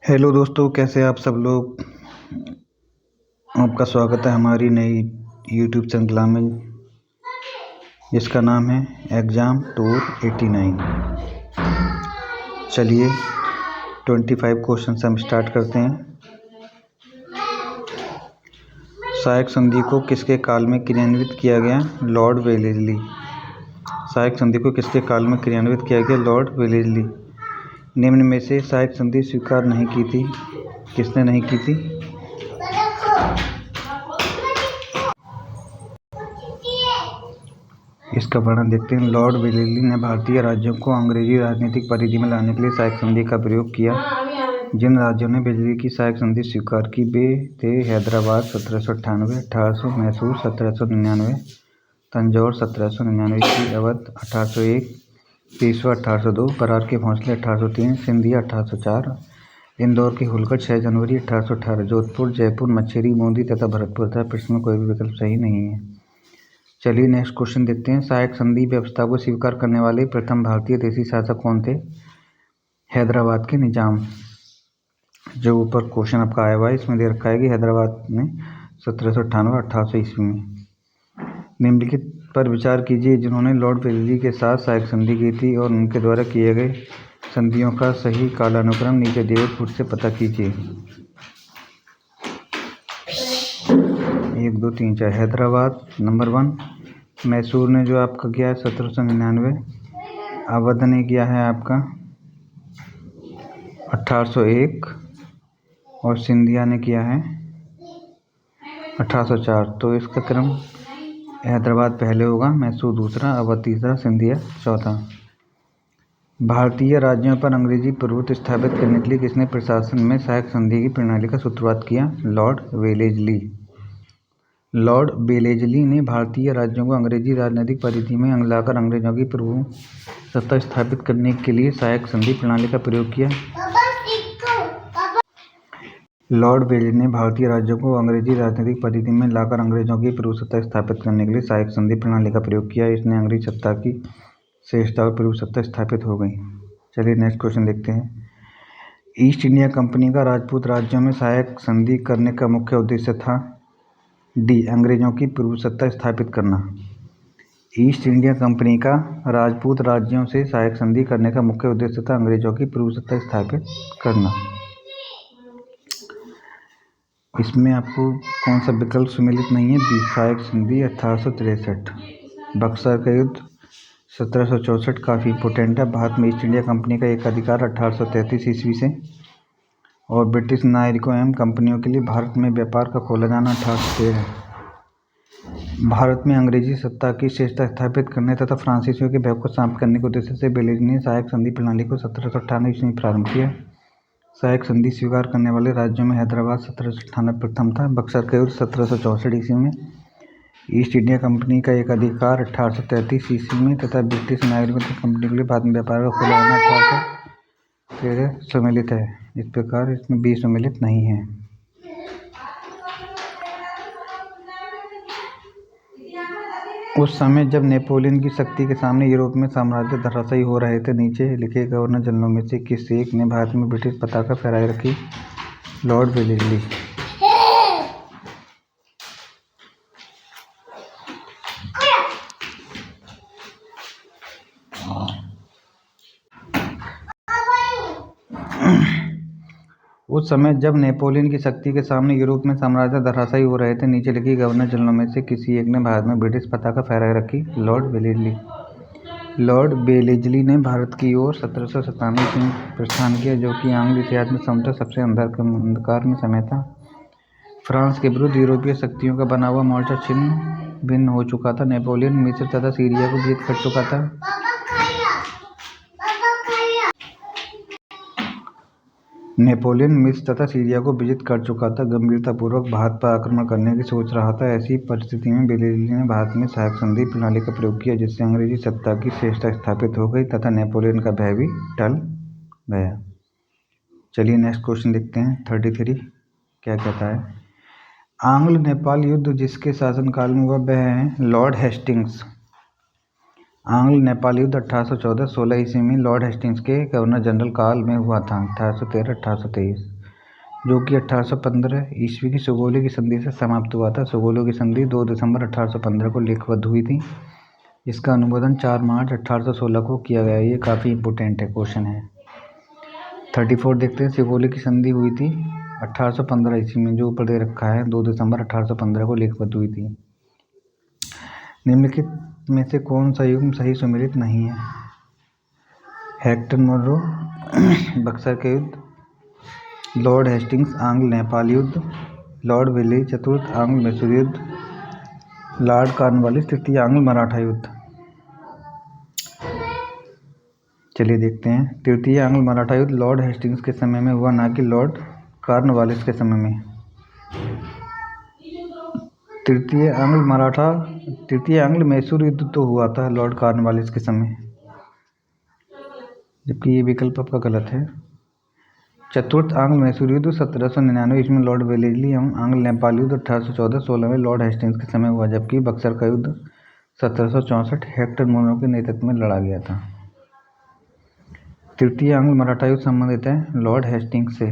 Hello दोस्तों, कैसे आप सब लोग। आपका स्वागत है हमारी नई यूट्यूब श्रृंखला में जिसका नाम है एग्ज़ाम टूर 89। चलिए 25 क्वेश्चन हम स्टार्ट करते हैं। सहायक संधि को किसके काल में क्रियान्वित किया गया? Lord Wellesley. सहायक संधि को किसके काल में क्रियान्वित किया गया? Lord Wellesley. निम्न में से सहायक संधि स्वीकार नहीं की थी, किसने नहीं की थी? इसका वर्णन देखते हैं। लॉर्ड वेलेस्ली ने भारतीय राज्यों को अंग्रेजी राजनीतिक परिधि में लाने के लिए सहायक संधि का प्रयोग किया। जिन राज्यों ने वेलेस्ली की सहायक संधि स्वीकार की वे थे हैदराबाद 1798, 1800 मैसूर 1799, तंजौर 1799, अवध 1801, पेशवा 1802, बरार के भोंसले 1803, सिंधिया 1804, इंदौर के होलकर 6 जनवरी 1818, जोधपुर, जयपुर, मच्छेरी, बूंदी तथा भरतपुर था। प्रश्न में कोई भी विकल्प सही नहीं है। चलिए नेक्स्ट क्वेश्चन देखते हैं। सहायक संधि व्यवस्था को स्वीकार करने वाले प्रथम भारतीय देशी शासक कौन थे? हैदराबाद के निजाम। जो ऊपर क्वेश्चन आपका आया हुआ है इसमें दे रखा है कि हैदराबाद में 1798 1800 ईस्वी में। निम्नलिखित पर विचार कीजिए जिन्होंने लॉर्ड वेलेस्ली के साथ सहायक संधि की थी और उनके द्वारा किए गए संधियों का सही कालानुक्रम नीचे दिए फुट से पता कीजिए। 1 2 3 4 हैदराबाद नंबर 1, मैसूर ने जो आपका किया है 1799, अवध ने किया है आपका 1801 और सिंधिया ने किया है 1804। तो इसका क्रम हैदराबाद पहले होगा, मैसूर दूसरा, अवध तीसरा, सिंधिया चौथा। भारतीय राज्यों पर अंग्रेजी प्रभुत्व स्थापित करने के लिए किसने प्रशासन में सहायक संधि की प्रणाली का सूत्रपात किया? Lord Wellesley. लॉर्ड वेलेस्ली ने भारतीय राज्यों को अंग्रेजी राजनीतिक परिधि में लाकर अंग्रेजों की प्रभुसत्ता स्थापित करने के लिए सहायक संधि प्रणाली का प्रयोग किया। लॉर्ड वेलेस्ली ने भारतीय राज्यों को अंग्रेजी राजनीतिक परिधि में लाकर अंग्रेजों की प्रभुसत्ता स्थापित करने के लिए सहायक संधि प्रणाली का प्रयोग किया। इसने अंग्रेजी सत्ता की शेषता और प्रभुसत्ता स्थापित हो गई। चलिए नेक्स्ट क्वेश्चन देखते हैं। ईस्ट इंडिया कंपनी का राजपूत राज्यों में सहायक संधि करने का मुख्य उद्देश्य था डी. अंग्रेजों की प्रभुसत्ता स्थापित करना। ईस्ट इंडिया कंपनी का राजपूत राज्यों से सहायक संधि करने का मुख्य उद्देश्य था अंग्रेजों की प्रभुसत्ता स्थापित करना। इसमें आपको कौन सा विकल्प सम्मिलित नहीं है? बी. सहायक संधि 1863। बक्सर का युद्ध 1764 काफ़ी इंपोर्टेंट है। भारत में ईस्ट इंडिया कंपनी का एक अधिकार 1833 ईस्वी से और ब्रिटिश नागरिकों एवं कंपनियों के लिए भारत में व्यापार का खोला जाना 1813। भारत में अंग्रेजी सत्ता की शेषता स्थापित करने तथा फ्रांसीसियों के भय को समाप्त करने के उद्देश्य से वेलेस्ली ने सहायक संधि प्रणाली को 1798 ईस्वी में प्रारंभ किया। सहायक संधि स्वीकार करने वाले राज्यों में हैदराबाद 1798 प्रथम था। बक्सर का युद्ध 1764 ईस्वी में, ईस्ट इंडिया कंपनी का एक अधिकार 1833 ईस्वी में तथा ब्रिटिश नागरिकों की कंपनी के लिए बाद में व्यापार का खुला होना 1813 सम्मिलित है। इस प्रकार इसमें बी सम्मिलित नहीं है। उस समय जब नेपोलियन की शक्ति के सामने यूरोप में साम्राज्य धराशायी हो रहे थे, नीचे लिखे गवर्नर जनरलों में से किस एक ने भारत में ब्रिटिश पताका फहराए रखी? Lord Wellesley. उस समय जब नेपोलियन की शक्ति के सामने यूरोप में साम्राज्य धराशायी हो रहे थे, नीचे लिखी गवर्नर जनरलों में से किसी एक ने भारत में ब्रिटिश पताका फहराए रखी? Lord Wellesley. लॉर्ड वेलेस्ली ने भारत की ओर 1797 में प्रस्थान किया, जो कि आंग्ल इतिहास में संभवतः सबसे अंधकार में समय था। फ्रांस के विरुद्ध यूरोपीय शक्तियों का बना हुआ मोर्चा छिन्न भिन्न हो चुका था। नेपोलियन मिस्र तथा सीरिया को जीत कर चुका था। नेपोलियन मिस्र तथा सीरिया को विजित कर चुका था, गंभीरतापूर्वक भारत पर आक्रमण करने की सोच रहा था। ऐसी परिस्थिति में वेलेस्ली ने भारत में सहायक संधि प्रणाली का प्रयोग किया, जिससे अंग्रेजी सत्ता की शेषता स्थापित हो गई तथा नेपोलियन का भय भी टल गया। चलिए नेक्स्ट क्वेश्चन देखते हैं। 33 क्या कहता है? आंग्ल नेपाल युद्ध जिसके शासनकाल में हुआ वह है लॉर्ड हेस्टिंग्स। आंग्ल नेपाल युद्ध 1814-16 ईस्वी में लॉर्ड हेस्टिंग्स के गवर्नर जनरल काल में हुआ था। 1813-1823 जो कि 1815 ईस्वी की सुगौली की संधि से समाप्त हुआ था। सुगौली की संधि 2 दिसंबर 1815 को लिखबद्ध हुई थी। इसका अनुमोदन 4 मार्च 1816 को किया गया। ये काफ़ी इंपॉर्टेंट है, क्वेश्चन है। 34 देखते हैं। सुगौली की संधि हुई थी 1815 ईस्वी में, जो ऊपर दे रखा है 2 दिसंबर 1815 को लिखबद्ध हुई थी। निम्नलिखित में से कौन सा युग्म सही सुमेलित नहीं है? हेक्टर मोनरो, बक्सर के युद्ध, लॉर्ड हेस्टिंग्स आंग्ल नेपाल युद्ध, लॉर्ड वेलेस्ली चतुर्थ आंग्ल मैसूर युद्ध, लॉर्ड कॉर्नवालिस तृतीय आंग्ल मराठा युद्ध। चलिए देखते हैं। तृतीय आंग्ल मराठा युद्ध लॉर्ड हेस्टिंग्स के समय में हुआ, ना कि लॉर्ड कॉर्नवालिस के समय में। तृतीय आंग्ल मैसूर युद्ध तो हुआ था लॉर्ड कॉर्नवालिस के समय, जबकि ये विकल्प आपका गलत है। चतुर्थ आंग्ल मैसूर युद्ध 1799 ईस्वी में लॉर्ड वेलेस्ली एवं आंग्ल नेपाल युद्ध 1814-16 में लॉर्ड हेस्टिंग्स के समय हुआ, जबकि बक्सर का युद्ध 1764 हेक्टर मोनरो के नेतृत्व में लड़ा गया था। तृतीय आंग्ल मराठा युद्ध संबंधित है लॉर्ड हेस्टिंग्स से।